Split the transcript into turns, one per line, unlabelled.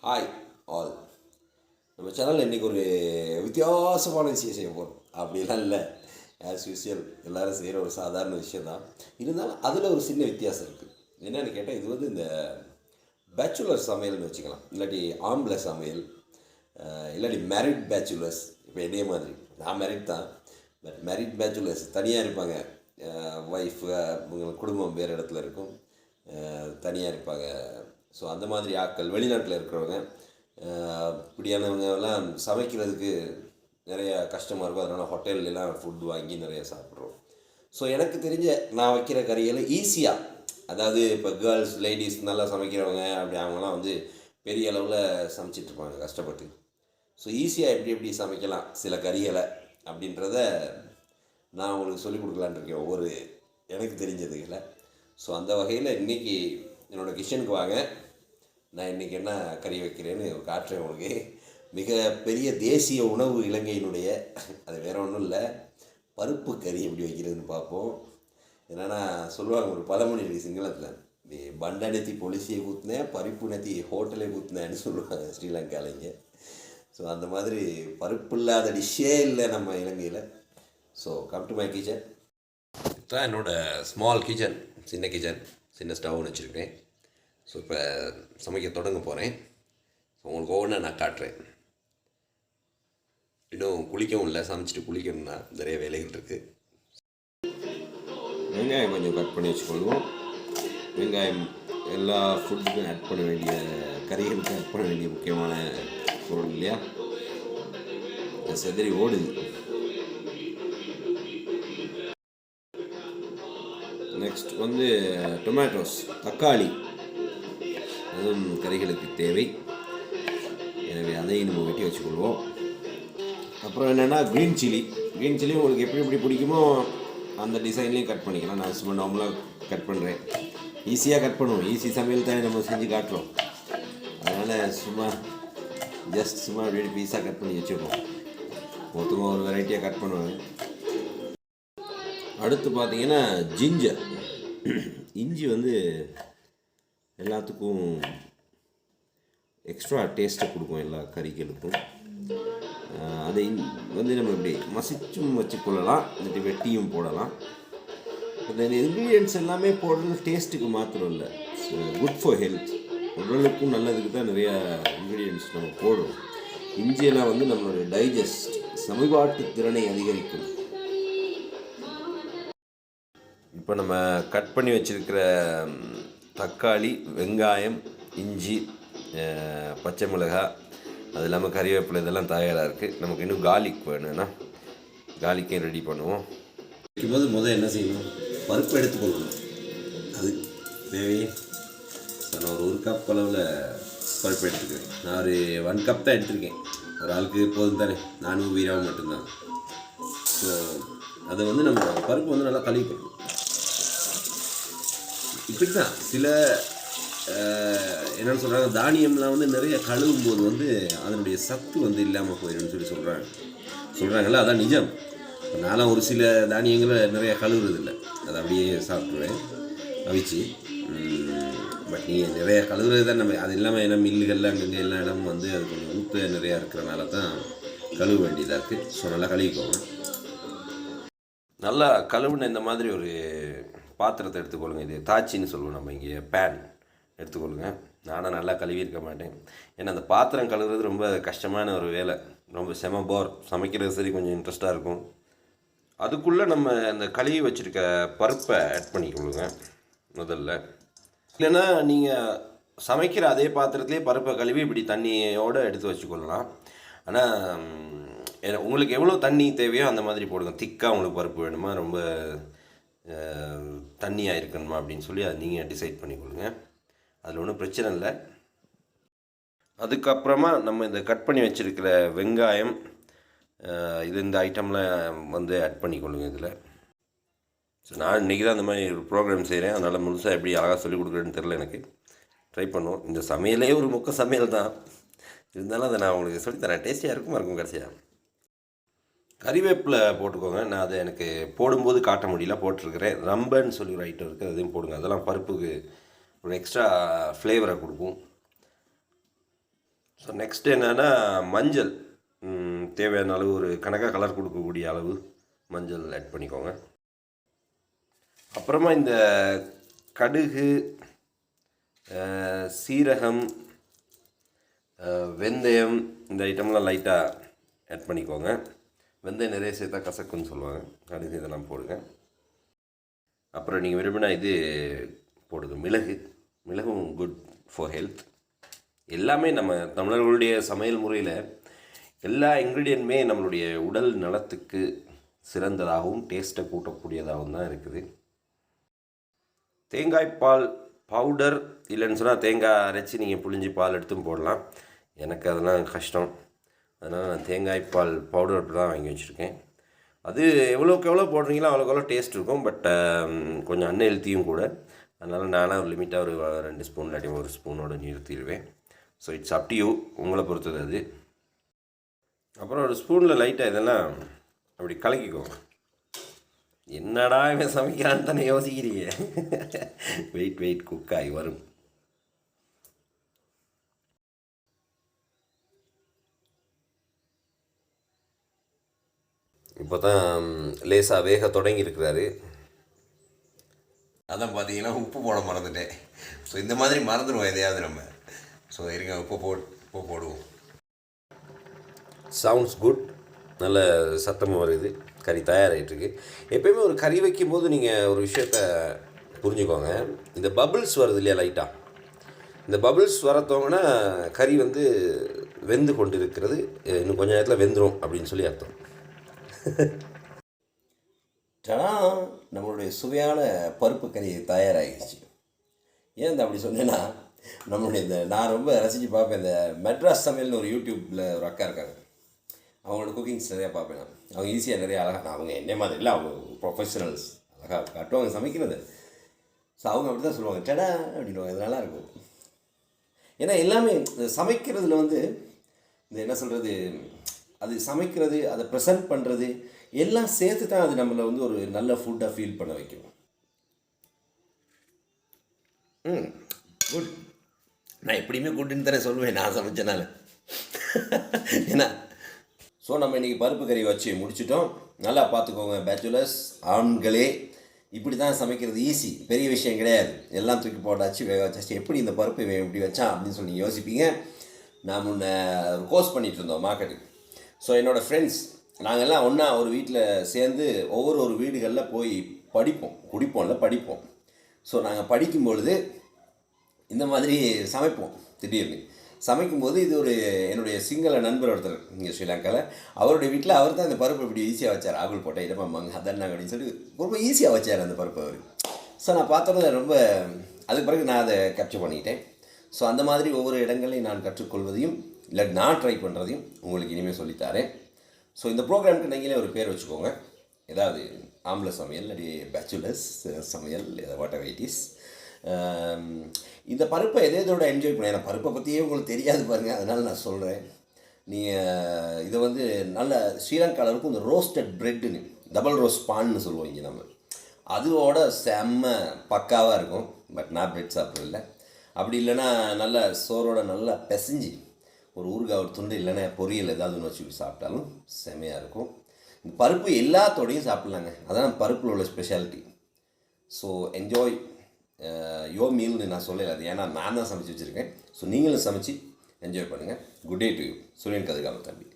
Hi all. நம்ம சேனலில் இன்றைக்கி ஒரு வித்தியாசமான விஷயம் செய்ய போகிறோம். அப்படிலாம் இல்லை, ஆஸ் யூஸ்வல் எல்லோரும் செய்கிற ஒரு சாதாரண விஷயந்தான். இருந்தாலும் அதில் ஒரு சின்ன வித்தியாசம் இருக்குது. என்னென்னு கேட்டால், இது வந்து இந்த பேச்சுலர் சமையல்னு வச்சுக்கலாம், இல்லாட்டி ஆம்பளை சமையல், இல்லாட்டி மேரிட் பேச்சுலர்ஸ். இப்போ என்னைய மாதிரி நான் மேரிட் தான், பட் மேரிட் பேச்சுலர்ஸ் தனியாக இருப்பாங்க. ஒய்ஃபு குடும்பம் வேறு இடத்துல இருக்கும், தனியாக இருப்பாங்க. ஸோ அந்த மாதிரி ஆட்கள், வெளிநாட்டில் இருக்கிறவங்க, இப்படியானவங்கெல்லாம் சமைக்கிறதுக்கு நிறைய கஷ்டமாக இருக்கும். அதனால் ஹோட்டல்லாம் ஃபுட் வாங்கி நிறைய சாப்பிட்றோம். ஸோ எனக்கு தெரிஞ்ச நான் வைக்கிற கறிகளை ஈஸியாக, அதாவது இப்போ கேர்ள்ஸ் லேடிஸ் நல்லா சமைக்கிறவங்க அப்படி அவங்களாம் வந்து பெரிய அளவில் சமைச்சிட்ருப்பாங்க கஷ்டப்பட்டு. ஸோ ஈஸியாக எப்படி சமைக்கலாம் சில கறிகளை அப்படின்றத நான் உங்களுக்கு சொல்லிக் கொடுக்கலான் இருக்கேன், ஒவ்வொரு எனக்கு தெரிஞ்சதுகளை. ஸோ அந்த வகையில் இன்றைக்கி என்னோடய கிச்சனுக்கு வாங்க, நான் இன்றைக்கி என்ன கறி வைக்கிறேன்னு காட்டுறேன் உங்களுக்கு. மிக பெரிய தேசிய உணவு இலங்கையினுடைய, அது வேறு ஒன்றும் இல்லை, பருப்பு கறி எப்படி வைக்கிறதுன்னு பார்ப்போம். என்னென்னா சொல்லுவாங்க ஒரு பழமொழி இருக்குது சிங்களத்தில், பண்டை நெத்தி பொலிசியை ஊற்றுனேன், பருப்பு நெத்தி ஹோட்டலே ஊற்றுனேன்னு சொல்லுவாங்க ஸ்ரீலங்காலைங்க. ஸோ அந்த மாதிரி பருப்பு இல்லாத டிஷ்ஷே இல்லை நம்ம இலங்கையில். So come to my kitchen. இதுதான் என்னோடய ஸ்மால் கிச்சன், சின்ன கிச்சன், சின்ன ஸ்டவ்னு வச்சுருக்கேன். ஸோ இப்போ சமைக்க தொடங்க போகிறேன். ஸோ உங்களுக்கு ஒவ்வொன்றா நான் காட்டுறேன். இன்னும் குளிக்கவும் இல்லை, சமைச்சிட்டு குளிக்கணும்னா நிறைய வேலைகள் இருக்குது. வெங்காயம் கொஞ்சம் கட் பண்ணி வச்சுக்கொள்வோம். வெங்காயம் எல்லா ஃபுட்டுக்கும் ஆட் பண்ண வேண்டிய, கறிகளுக்கு ஆட் பண்ண வேண்டிய முக்கியமான பொருள் இல்லையா. செதறி ஓடுது. நெக்ஸ்ட் வந்து டொமேட்டோஸ், தக்காளி, அதுவும் கறிகளுக்கு தேவை. எனவே அதையும் நம்ம வெட்டி வச்சுக்கொள்வோம். அப்புறம் என்னென்னா க்ரீன் சில்லி உங்களுக்கு எப்படி பிடிக்குமோ அந்த டிசைன்லேயும் கட் பண்ணிக்கலாம். நான் சும்மா நார்மலாக கட் பண்ணுறேன், ஈஸியாக கட் பண்ணுவோம். ஈஸி சமையல் தான் நம்ம செஞ்சு காட்டுறோம். அதனால் சும்மா அப்படி பீஸாக கட் பண்ணி வச்சுப்போம். மொத்தமாக ஒரு வெரைட்டியாக கட் பண்ணுவாங்க. அடுத்து பார்த்திங்கன்னா ஜிஞ்சர், இஞ்சி வந்து எல்லாத்துக்கும் எக்ஸ்ட்ரா டேஸ்ட்டை கொடுக்கும், எல்லா கறிகளுக்கும். அதை வந்து நம்ம இப்படி மசிச்சும் வச்சுக்கொள்ளலாம், இல்லாட்டி வெட்டியும் போடலாம். இந்த இன்க்ரீடியன்ட்ஸ் எல்லாமே போடுறது டேஸ்ட்டுக்கு மாத்திரம் இல்லை, குட் ஃபார் ஹெல்த், உடலுக்கும் நல்லதுக்கு தான் நிறையா இன்க்ரீடியன்ட்ஸ் நம்ம போடுறோம். இஞ்சியெல்லாம் வந்து நம்மளுடைய டைஜஸ்ட், சமபாட்டு திறனை அதிகரிக்கும். இப்போ நம்ம கட் பண்ணி வச்சுருக்கிற தக்காளி, வெங்காயம், இஞ்சி, பச்சை மிளகாய், அது இல்லாமல் கறிவேப்பிலை, இதெல்லாம் தயாராக இருக்குது. நமக்கு இன்னும் கார்லிக் வேணும்னா கார்லிக்கையும் ரெடி பண்ணுவோம். வைக்கும்போது முதல் என்ன செய்யணும், பருப்பு எடுத்துக்கொள்ளணும். அது தேவையே நான் ஒரு கப் அளவில் பருப்பு எடுத்துக்கிறேன். நான் ஒரு 1 கப் தான் எடுத்திருக்கேன். ஒரு ஆளுக்கு போதும் தானே, நானும் வீராவும் மட்டும்தான். ஸோ அதை வந்து நம்ம பருப்பு வந்து நல்லா கழுவிக்கணும். இப்படி தான் சில என்னென்னு சொல்கிறாங்க, தானியம்லாம் வந்து நிறைய கழுவும் போது வந்து அதனுடைய சத்து வந்து இல்லாமல் போயிடும்னு சொல்கிறாங்கல்ல, அதான் நிஜம். நான்லாம் ஒரு சில தானியங்களை நிறைய கழுவுறதில்லை, அதை அப்படியே சாப்பிட்ருவேன் அவிச்சு. பட் நீங்கள் நிறைய கழுவுறது தான் நம்ம, அது இல்லாமல் ஏன்னா மில்லுகள்லாம் அங்கங்கே எல்லா இடமும் வந்து அது கொஞ்சம் ஊற்று நிறையா இருக்கிறனால தான் கழுவ வேண்டியதாக இருக்குது. ஸோ நல்லா கழுவிக்கோங்க. நல்லா கழுவுன இந்த மாதிரி ஒரு பாத்திரத்தை எடுத்துக்கொள்ளுங்க. இது தாச்சின்னு சொல்லுவோம் நம்ம இங்கே, பேன் எடுத்துக்கொள்ளுங்க. நானும் நல்லா கழுவியிருக்க மாட்டேன், ஏன்னா அந்த பாத்திரம் கழுவுறது ரொம்ப கஷ்டமான ஒரு வேலை, ரொம்ப செம போர். சமைக்கிறது சரி கொஞ்சம் இன்ட்ரெஸ்ட்டாக இருக்கும். அதுக்குள்ளே நம்ம அந்த கழுவி வச்சுருக்க பருப்பை ஆட் பண்ணிக்கொள்ளுங்க முதல்ல. இல்லைன்னா நீங்கள் சமைக்கிற அதே பாத்திரத்துலேயே பருப்பை கழுவி இப்படி தண்ணியோடு எடுத்து வச்சுக்கொள்ளலாம். ஆனால் உங்களுக்கு எவ்வளோ தண்ணி தேவையோ அந்த மாதிரி போடுங்க. திக்காக உங்களுக்கு பருப்பு வேணுமா, ரொம்ப தண்ணியாக இருக்கணுமா அப்படின்னு சொல்லி அதை நீங்கள் டிசைட் பண்ணிக்கொள்ளுங்க. அதில் ஒன்றும் பிரச்சனை இல்லை. அதுக்கப்புறமா நம்ம இந்த கட் பண்ணி வச்சுருக்கிற வெங்காயம், இந்த ஐட்டம்லாம் வந்து ஆட் பண்ணிக்கொள்ளுங்க இதில். ஸோ நான் இன்றைக்கி தான் இந்த மாதிரி ஒரு ப்ரோக்ராம் செய்கிறேன், அதனால் முழுசாக எப்படி அழகாக சொல்லிக் கொடுக்குறேன்னு தெரில எனக்கு. ட்ரை பண்ணுவோம். இந்த சமையலே ஒரு மொக்க சமையல் தான், இருந்தாலும் அதை நான் உங்களுக்கு சொல்லித்தரேன். டேஸ்டியாக இருக்கும் கடைசியாக. கறிவேப்பிலை போட்டுக்கோங்க. நான் அதை எனக்கு போடும்போது காட்ட முடியல, போட்டிருக்கிறேன். ரம்பன்னு சொல்லி ஒரு ஐட்டம் இருக்குது, அதையும் போடுங்க. அதெல்லாம் பருப்புக்கு ஒரு எக்ஸ்ட்ரா ஃப்ளேவரை கொடுக்கும். ஸோ நெக்ஸ்ட் என்னென்னா மஞ்சள், தேவையான அளவு ஒரு கணக்காக கலர் கொடுக்கக்கூடிய அளவு மஞ்சள் ஆட் பண்ணிக்கோங்க. அப்புறமா இந்த கடுகு, சீரகம், வெந்தயம் இந்த ஐட்டம்லாம் லைட்டாக ஆட் பண்ணிக்கோங்க. வெந்தயம் நிறைய சேர்த்தா கசக்குன்னு சொல்லுவாங்க. கடுகு இதெல்லாம் போடுங்க. அப்புறம் நீங்கள் விரும்பினா இது போடுங்க, மிளகும் குட் ஃபார் ஹெல்த். எல்லாமே நம்ம தமிழர்களுடைய சமையல் முறையில் எல்லா இன்க்ரீடியன்ட்டுமே நம்மளுடைய உடல் நலத்துக்கு சிறந்ததாகவும் டேஸ்ட்டை கூட்டக்கூடியதாகவும் தான் இருக்குது. தேங்காய் பால் பவுடர் இல்லைன்னு சொன்னால் தேங்காய் அரைச்சி நீங்கள் புளிஞ்சி பால் எடுத்தும் போடலாம். எனக்கு அதெல்லாம் கஷ்டம், அதனால் நான் தேங்காய் பால் பவுடர் அப்படி தான் வாங்கி வச்சுருக்கேன். அது எவ்வளோக்கு எவ்வளோ போடுறீங்களோ அவ்வளோக்கு எவ்வளோ டேஸ்ட் இருக்கும். பட் கொஞ்சம் அன்ஹெல்த்தியும் கூட. அதனால் நானாக ஒரு லிமிட்டாக ஒரு 2 ஸ்பூன் இல்லாட்டி 1 ஸ்பூனோடு நிறுத்திடுவேன். So it's up to you, உங்களை பொறுத்தது அது. அப்புறம் ஒரு ஸ்பூனில் லைட்டாக இதெல்லாம் அப்படி கலக்கிக்கோங்க. என்னடா இவன் சமைக்கிறான்னு தானே யோசிக்கிறீங்க. வெயிட் குக்காகி வரும். இப்போ தான் லேசாக வேக தொடங்கியிருக்கிறாரு. அதான் பார்த்தீங்கன்னா உப்பு போட மறந்துட்டேன். ஸோ இந்த மாதிரி மறந்துடுவோம் எதையாவது நம்ம. ஸோ இருங்க, உப்பு போடுவோம். சவுண்ட்ஸ் குட், நல்ல சத்தமாக வருது. கறி தயாராகிட்டுருக்கு. எப்போயுமே ஒரு கறி வைக்கும்போது நீங்கள் ஒரு விஷயத்த புரிஞ்சுக்கோங்க. இந்த பபிள்ஸ் வருது இல்லையா லைட்டாக, இந்த பபிள்ஸ் வரத்தவங்கன்னா கறி வந்து வெந்து கொண்டு இருக்கிறது, இன்னும் கொஞ்சம் நேரத்தில் வெந்துடும் அப்படின்னு சொல்லி அர்த்தம். நம்மளுடைய சுவையான பருப்பு கறி தயாராகிடுச்சு. ஏன் அப்படி சொன்னேன்னா, நம்மளுடைய நான் ரொம்ப ரசித்து பார்ப்பேன். இந்த மெட்ராஸ் சமையல்னு ஒரு யூடியூப்பில் ஒரு அக்கா இருக்காங்க. அவங்களோட குக்கிங்ஸ் நிறையா பார்ப்பேன் நான். அவங்க ஈஸியாக நிறைய அழகாக, அவங்க என்ன மாதிரி இல்லை, அவங்க ப்ரொஃபஷனல்ஸ் அழகாக காட்டுவாங்க சமைக்கிறது. ஸோ அவங்க அப்படி தான் சொல்லுவாங்க, டடா அப்படின்வாங்க. இது நல்லாயிருக்கும். ஏன்னா எல்லாமே இந்த சமைக்கிறதுல வந்து இந்த என்ன சொல்கிறது, அது சமைக்கிறது, அதை ப்ரெசென்ட் பண்ணுறது எல்லாம் சேர்த்து தான் அது நம்மளை வந்து ஒரு நல்ல ஃபுட்டாக ஃபீல் பண்ண வைக்கும். குட். நான் எப்படியுமே குட்டுன்னு தானே சொல்லுவேன் நான் சமைச்சனால. ஏன்னா ஸோ நம்ம இன்றைக்கி பருப்பு கறி வச்சு முடிச்சிட்டோம். நல்லா பார்த்துக்கோங்க பேச்சுலர்ஸ், ஆண்களே. இப்படி தான் சமைக்கிறது ஈஸி, பெரிய விஷயம் கிடையாது. எல்லாம் தூக்கி போட்டாச்சு, வேக வச்சாச்சு. எப்படி இந்த பருப்பு எப்படி வச்சான் அப்படின்னு சொல்லி யோசிப்பீங்க. நான் முன்ன கோர்ஸ் பண்ணிகிட்டு இருந்தோம் மார்க்கெட்டுக்கு. ஸோ என்னோடய ஃப்ரெண்ட்ஸ் நாங்கள்லாம் ஒன்றா ஒரு வீட்டில் சேர்ந்து ஒவ்வொரு வீடுகளில் போய் படிப்போம். ஸோ நாங்கள் படிக்கும்பொழுது இந்த மாதிரி சமைப்போம். திடீர்னு சமைக்கும்போது இது ஒரு என்னுடைய சிங்கள நண்பர் ஒருத்தர் இங்கே ஸ்ரீலங்காவில், அவருடைய வீட்டில் அவர் தான் இந்த பருப்பு இப்படி ஈஸியாக வச்சார். ஆகுள் போட்ட இடமாங்க அதன்னாங்க அப்படின்னு சொல்லி ரொம்ப ஈஸியாக வச்சார் அந்த பருப்பு அவர். ஸோ நான் பார்த்தோன்னே ரொம்ப, அதுக்கு பிறகு நான் அதை கேப்சர் பண்ணிக்கிட்டேன். ஸோ அந்த மாதிரி ஒவ்வொரு இடங்களையும் நான் கற்றுக்கொள்வதையும் இல்லை நான் ட்ரை பண்ணுறதையும் உங்களுக்கு இனிமேல் சொல்லித்தாரேன். ஸோ இந்த ப்ரோக்ராமுக்கு நீங்களே ஒரு பேர் வச்சுக்கோங்க. ஏதாவது ஆம்பளை சமையல் இல்லாட்டி பேச்சுலர்ஸ் சமையல், வாட் எவர் இட் இஸ். இந்த பருப்பை எதோட என்ஜாய் பண்ண, ஏன்னா பருப்பை பற்றியே உங்களுக்கு தெரியாது பாருங்கள், அதனால் நான் சொல்கிறேன். நீங்கள் இதை வந்து நல்ல ஸ்ரீலங்காவில் இருக்கும் இந்த ரோஸ்டட் ப்ரெட்டுன்னு, டபுள் ரோஸ்ட் பான்னு சொல்லுவோம் இங்கே நம்ம, அதோட செம்ம பக்காவாக இருக்கும். பட் நான் ப்ரெட் சாப்பிட்றதில்ல. அப்படி இல்லைன்னா நல்லா சோறோட நல்லா பிசைஞ்சு ஒரு ஊறுகாய் ஒரு துண்டு இல்லைன்னா பொரியல் ஏதாவது ஒன்று வச்சு சாப்பிட்டாலும் செமையாக இருக்கும். இந்த பருப்பு எல்லாத்தோடையும் சாப்பிட்லாங்க, அதான் பருப்பில் உள்ள ஸ்பெஷாலிட்டி. ஸோ என்ஜாய் யோர் மீல்னு நான் சொல்லலை, அது ஏன்னா நான் தான் சமைச்சு வச்சுருக்கேன். ஸோ நீங்களும் சமைச்சு என்ஜாய் பண்ணுங்கள். Good day to you. Suren கதிர்காம தம்பி.